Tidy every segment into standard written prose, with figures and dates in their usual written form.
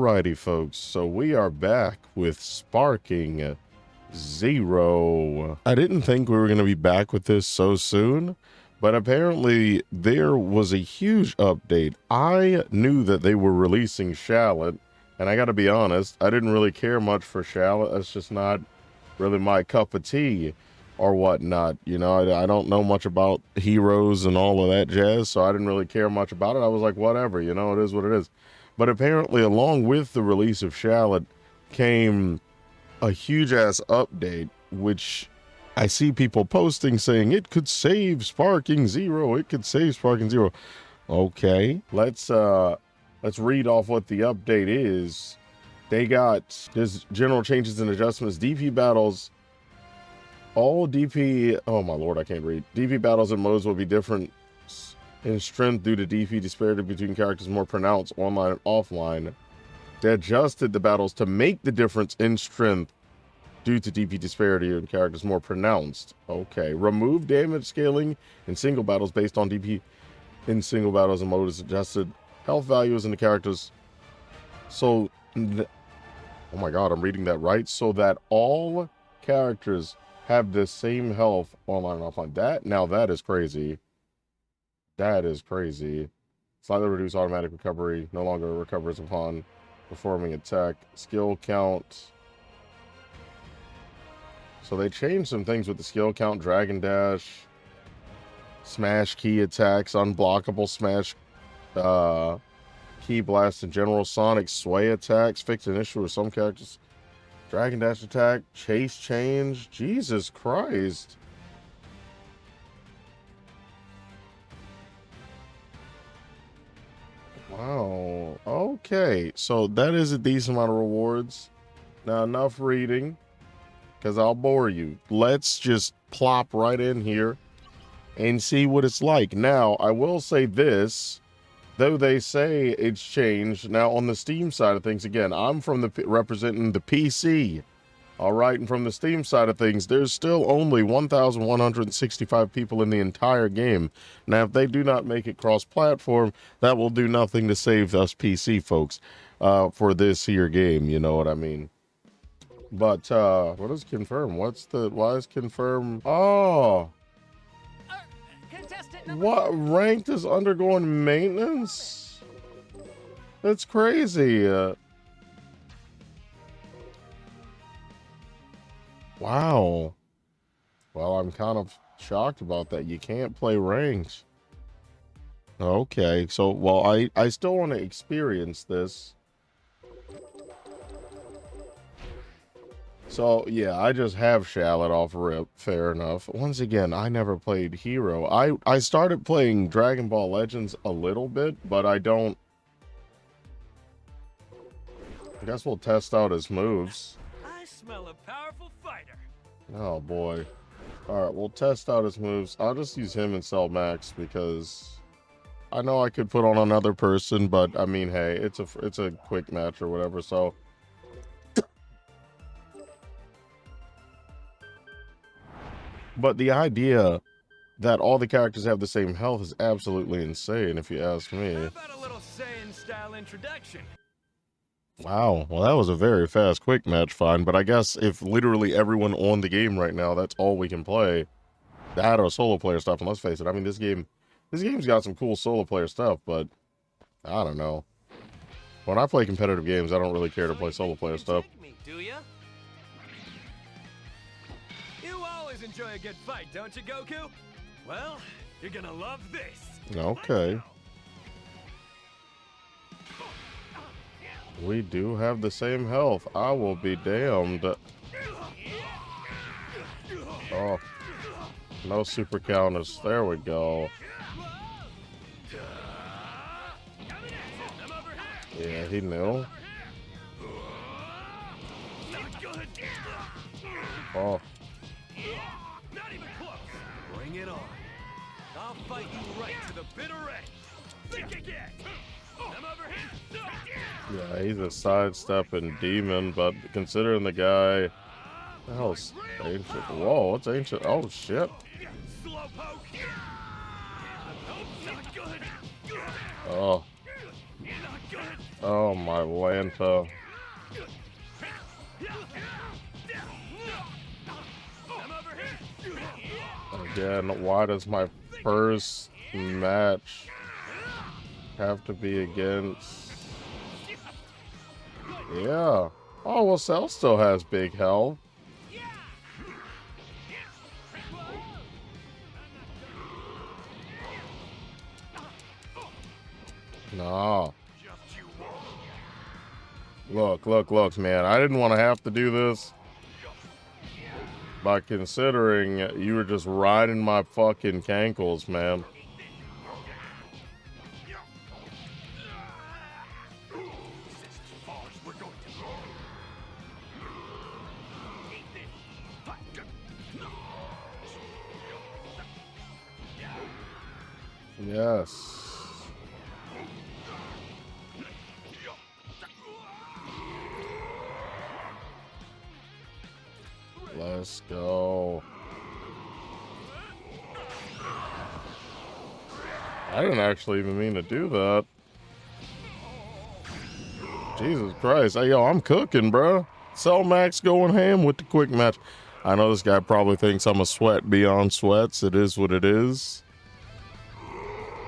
Alrighty, folks, so we are back with Sparking Zero. I didn't think we were going to be back with this so soon, but apparently there was a huge update. I knew that they were releasing Shallot, and I got to be honest, I didn't really care much for Shallot. That's just not really my cup of tea or whatnot. You know, I don't know much about heroes and all of that jazz, so I didn't really care much about it. I was like, whatever, you know, it is what it is. But apparently, along with the release of Shallot came a huge-ass update, which I see people posting saying it could save Sparking Zero. It could save Sparking Zero. Okay, let's read off what the update is. There's general changes and adjustments. DP battles, all DP, oh my lord, I can't read. DP battles and modes will be different in strength due to DP disparity between characters more pronounced online and offline. They adjusted the battles to make the difference in strength due to DP disparity in characters more pronounced. Okay. Remove damage scaling in single battles based on DP in single battles and mode is adjusted. Health values in the characters. So, oh my god, I'm reading that right. So that all characters have the same health online and offline. Now that is crazy. That is crazy. Slightly reduce automatic recovery. No longer recovers upon performing attack. Skill count. So they changed some things with the skill count. Dragon dash. Smash key attacks. Unblockable smash. Key blast and general sonic sway attacks. Fixed an issue with some characters. Dragon dash attack. Chase change. Jesus Christ. Wow. Okay. So that is a decent amount of rewards. Now, enough reading, because I'll bore you. Let's just plop right in here and see what it's like. Now, I will say this, though they say it's changed. Now, on the Steam side of things, again, I'm representing the PC. All right, and from the Steam side of things, there's still only 1,165 people in the entire game. Now, if they do not make it cross-platform, that will do nothing to save us PC folks for this here game, you know what I mean? But, what is confirm? Why is confirm? Oh! What ranked is undergoing maintenance? That's crazy. Wow. Well, I'm kind of shocked about that. You can't play ranked. Okay, so, well, I still want to experience this. So, yeah, I just have Shallot off rip. Fair enough. Once again, I never played Hero. I started playing Dragon Ball Legends a little bit, but I don't... I guess we'll test out his moves. I smell a powerful fighter. Oh boy. Alright, we'll test out his moves. I'll just use him and Cell Max because I know I could put on another person, but I mean, hey, it's a quick match or whatever, so. But the idea that all the characters have the same health is absolutely insane, if you ask me. How about a little Saiyan style introduction? Wow, well that was a very fast, quick match, fine, but I guess if literally everyone on the game right now, that's all we can play, that or solo player stuff, and let's face it, I mean, this game's got some cool solo player stuff, but I don't know. When I play competitive games, I don't really care to play solo player stuff. Do ya? You always enjoy a good fight, don't you, Goku? Well, you're gonna love this. Okay. We do have the same health. I will be damned. Oh. No super counters. There we go. Yeah, he knew. Oh. Not even close. Bring it on. I'll fight you right to the bitter end. Think again. Yeah, he's a sidestepping demon, but considering the guy, the hell's ancient? Whoa, what's ancient? Oh shit! Oh, Oh, my Lanta. Again, why does my first match have to be against... Yeah. Oh, well, Cell still has big health. No. Look, man. I didn't want to have to do this. By considering you were just riding my fucking cankles, man. Yes. Let's go. I didn't actually even mean to do that. Jesus Christ. Hey, yo, I'm cooking, bro. Cell Max going ham with the quick match. I know this guy probably thinks I'm a sweat beyond sweats. It is what it is.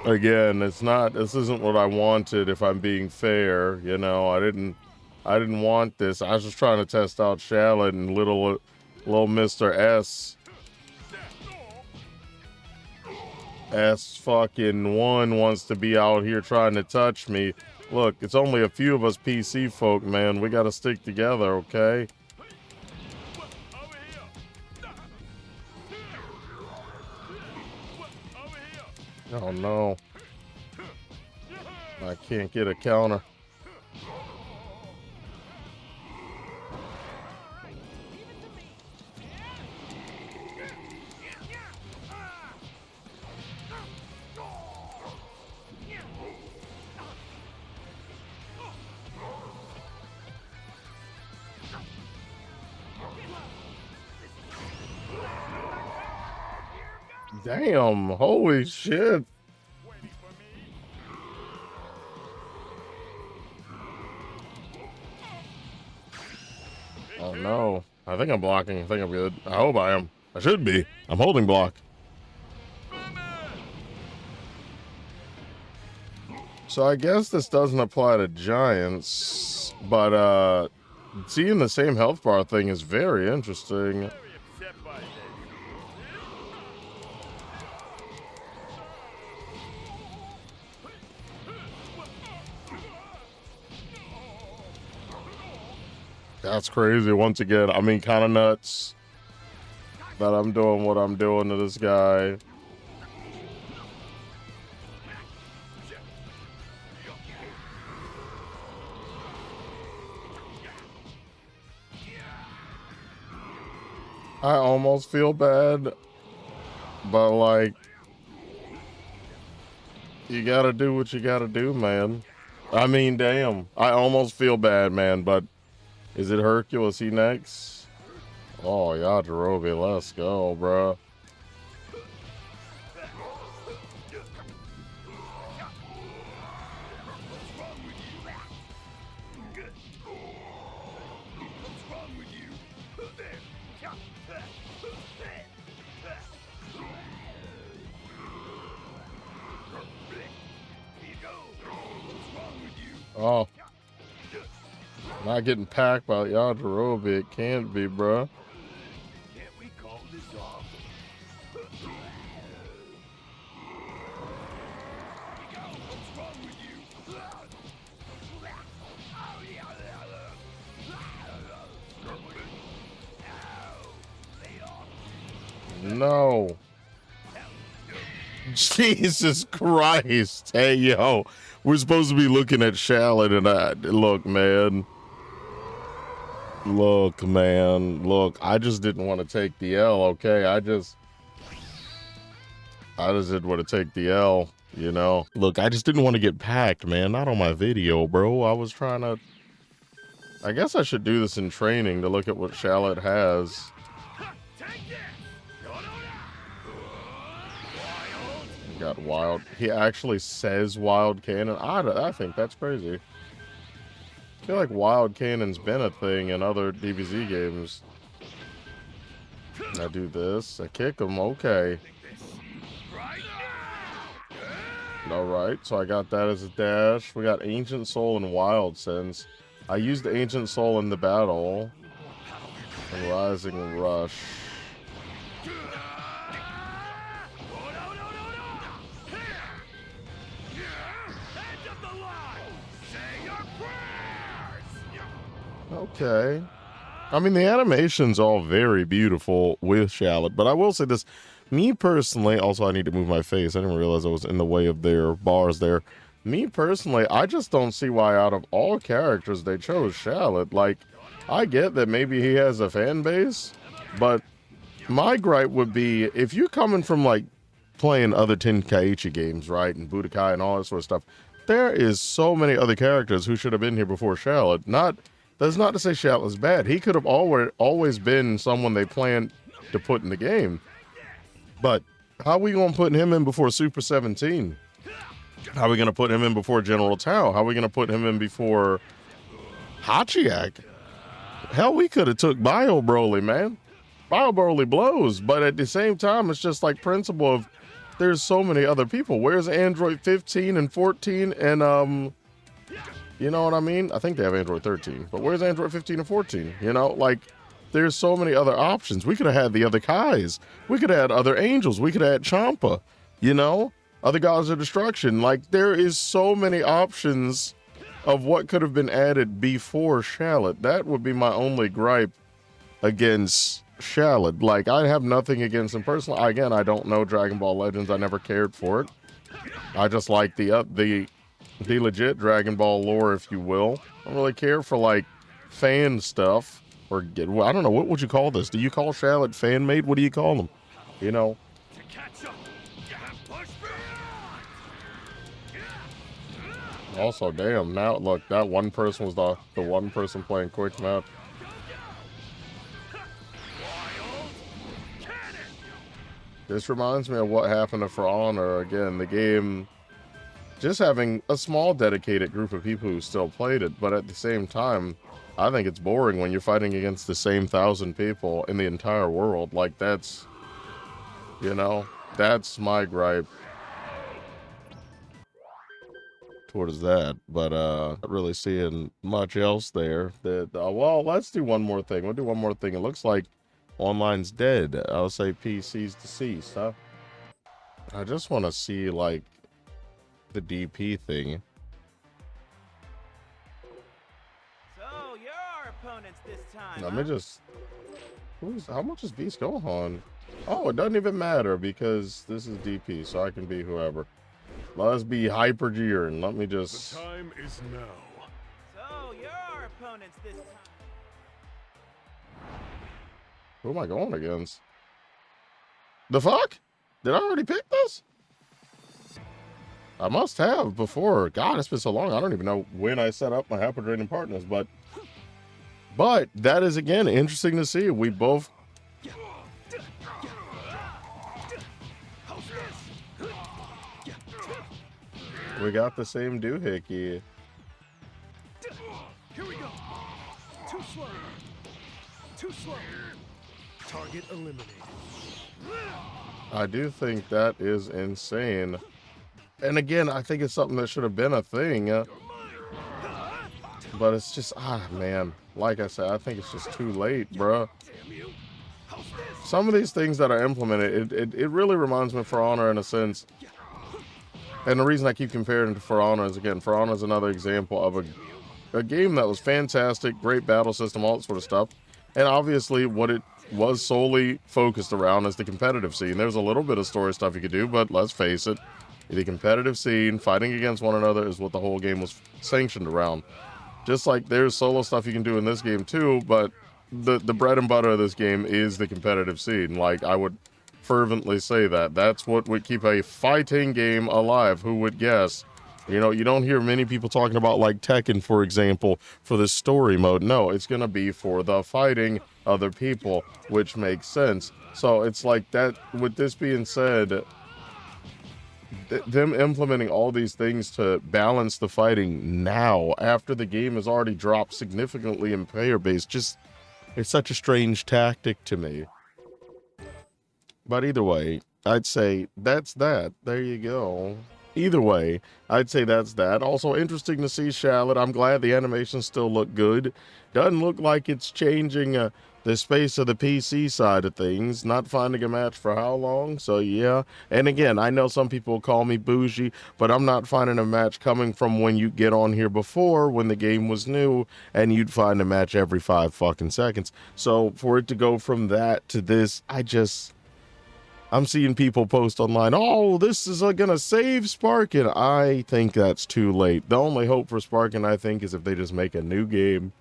Again, this isn't what I wanted, if I'm being fair. You know, I didn't want this. I was just trying to test out Shallot, and little Mr. S fucking one wants to be out here trying to touch me. Look, it's only a few of us PC folk, man. We gotta stick together, okay? Oh no. I can't get a counter. Damn, holy shit. Oh no. I think I'm blocking. I think I'm good. I hope I am. I should be. I'm holding block. So I guess this doesn't apply to giants, but seeing the same health bar thing is very interesting. That's crazy. Once again, I mean, kind of nuts that I'm doing what I'm doing to this guy. I almost feel bad, but like, you gotta do what you gotta do, man. I mean, damn. I almost feel bad, man, but is it Hercules? He next? Oh, Yajirobe, let's go, bro. Oh. Not getting packed by Yajirobe. It can't be, bro. Can't we call this off? What's wrong with you? No. Jesus Christ. Hey, yo. We're supposed to be looking at Shallot, and look, man. Look, man. Look, I just didn't want to take the L, okay? I just didn't want to take the L, you know? Look, I just didn't want to get packed, man. Not on my video, bro. I was trying to... I guess I should do this in training to look at what Shallot has. Got wild. He actually says wild cannon. I think that's crazy. I feel like Wild Cannon's been a thing in other DBZ games. I do this. I kick him. Okay. Alright, so I got that as a dash. We got Ancient Soul and Wild Sense. I used the Ancient Soul in the battle. And Rising Rush. Okay. I mean, the animation's all very beautiful with Shallot, but I will say this. Me personally, also I need to move my face. I didn't realize I was in the way of their bars there. Me personally, I just don't see why out of all characters they chose Shallot. Like, I get that maybe he has a fan base, but my gripe would be if you're coming from like playing other Tenkaichi games, right, and Budokai and all that sort of stuff, there is so many other characters who should have been here before Shallot. That's not to say Shallot's bad. He could have always been someone they planned to put in the game. But how are we going to put him in before Super 17? How are we going to put him in before General Tao? How are we going to put him in before Hachiak? Hell, we could have took Bio Broly, man. Bio Broly blows, but at the same time, it's just like principle of there's so many other people. Where's Android 15 and 14 and you know what I mean? I think they have Android 13, but where's Android 15 and 14? You know, like there's so many other options. We could have had the other Kais. We could have had other angels. We could have had Champa, you know, other gods of destruction. Like there is so many options of what could have been added before Shallot. That would be my only gripe against Shallot. Like I have nothing against him personally. Again, I don't know Dragon Ball Legends. I never cared for it. I just like the legit Dragon Ball lore, if you will. I don't really care for like fan stuff or I don't know, what would you call this? Do you call Shallot fan made? What do you call them? You know. Also, damn, now look, that one person was the one person playing quick map. This reminds me of what happened to For Honor. Again, the game just having a small dedicated group of people who still played it, but at the same time, I think it's boring when you're fighting against the same 1,000 people in the entire world. Like that's, you know, that's my gripe towards that. But not really seeing much else there. Well, let's do one more thing. We'll do one more thing. It looks like online's dead. I'll say PC's deceased, huh? I just want to see like the DP thing. So you're our opponents this time. Let me just. How much is Beast Gohan? Oh, it doesn't even matter because this is DP, so I can be whoever. Let's be Hyper Jiren. Let me just. The time is now. So you're our opponents this time. Who am I going against? The fuck? Did I already pick this? I must have before. God, it's been so long. I don't even know when I set up my Hyper Trading partners, but that is again interesting to see. We both. We got the same doohickey. Here we go. Too slow. Too slow. Target eliminated. I do think that is insane. And again, I think it's something that should have been a thing. But it's just, man. Like I said, I think it's just too late, bruh. Some of these things that are implemented, it really reminds me of For Honor in a sense. And the reason I keep comparing it to For Honor is, again, For Honor is another example of a game that was fantastic, great battle system, all that sort of stuff. And obviously what it was solely focused around is the competitive scene. There's a little bit of story stuff you could do, but let's face it, the competitive scene, fighting against one another is what the whole game was sanctioned around. Just like there's solo stuff you can do in this game too, but the bread and butter of this game is the competitive scene. Like, I would fervently say that. That's what would keep a fighting game alive. Who would guess? You know, you don't hear many people talking about like Tekken, for example, for the story mode. No, it's going to be for the fighting other people, which makes sense. So it's like that. With this being said, them implementing all these things to balance the fighting now after the game has already dropped significantly in player base, just it's such a strange tactic to me. But either way, I'd say that's that. There you go. Either way, I'd say that's that. Also interesting to see Shallot. I'm glad the animations still look good. Doesn't look like it's changing the space of the PC side of things. Not finding a match for how long? So yeah. And again, I know some people call me bougie, but I'm not finding a match coming from when you get on here before when the game was new and you'd find a match every 5 fucking seconds. So for it to go from that to this, I'm seeing people post online, oh, this is gonna save Sparkin. I think that's too late. The only hope for Sparkin, I think, is if they just make a new game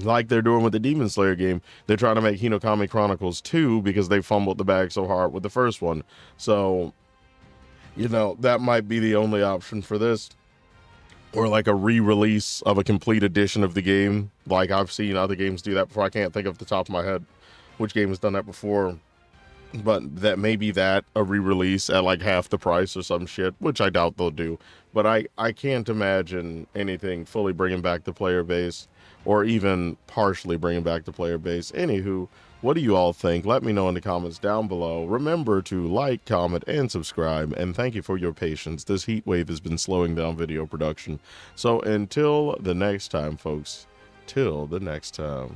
like they're doing with the Demon Slayer game. They're trying to make Hinokami Chronicles 2 because they fumbled the bag so hard with the first one. So, that might be the only option for this. Or like a re-release of a complete edition of the game. Like I've seen other games do that before. I can't think off the top of my head which game has done that before. But that maybe that a re-release at like half the price or some shit, which I doubt they'll do. But I can't imagine anything fully bringing back the player base or even partially bringing back the player base. Anywho, what do you all think? Let me know in the comments down below. Remember to like, comment, and subscribe. And thank you for your patience. This heat wave has been slowing down video production. So until the next time, folks, till the next time.